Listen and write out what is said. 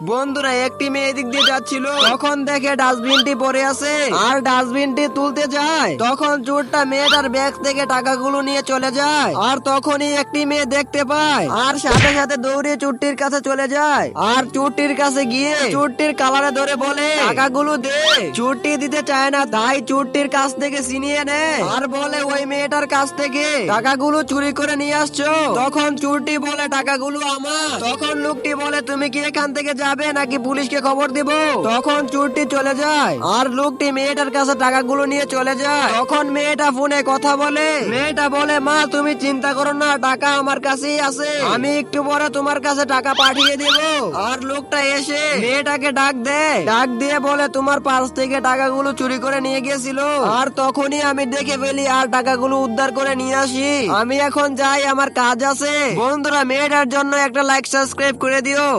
বন্ধুরা একটি মেয়ে এদিক দিয়ে যাচ্ছিল, তখন দেখে ডাস্টবিনটি পড়ে আছে আর ডাস্টবিনটি তুলতে যায়। তখন চোরটা মেয়েটার ব্যাগ থেকে টাকাগুলো নিয়ে চলে যায়। আর তখনই একটি মেয়ে দেখতে পায় আর সাথে সাথে দৌড়ে চুট্টির কাছে চলে যায়। আর চুট্টির কাছে গিয়ে চুট্টির কালারে ধরে বলে, টাকাগুলো দে। চুট্টি দিতে চায় না, তাই চুট্টির কাছ থেকে ছিনিয়ে নেয় আর বলে ওই মেয়েটার কাছ থেকে টাকাগুলো চুরি করে নিয়ে আসছো। তখন চুট্টি বলে, টাকাগুলো আমার। তখন লোকটি বলে, তুমি কি এখান থেকে যাবে নাকি পুলিশকে খবর দিব? তখন চুরটি চলে যায় আর লোকটি মেয়েটার কাছে টাকাগুলো নিয়ে চলে যায়। তখন মেয়েটা ফোনে কথা বলে, মেয়েটা বলে, মা তুমি চিন্তা করো না, টাকা আমার কাছেই আছে, আমি একটু পরে তোমার কাছে টাকা পাঠিয়ে দেব। আর লোকটা এসে মেয়েটাকে ডাক দেয়, ডাক দিয়ে বলে, তোমার পার্স থেকে টাকাগুলো চুরি করে নিয়ে গেছিল। আর তখনই আমি দেখে ফেলি আর টাকাগুলো উদ্ধার করে নিয়ে আসি। আমি এখন যাই, আমার কাজ আছে। বন্ধুরা মেয়েটার জন্য একটা লাইক সাবস্ক্রাইব করে দিও।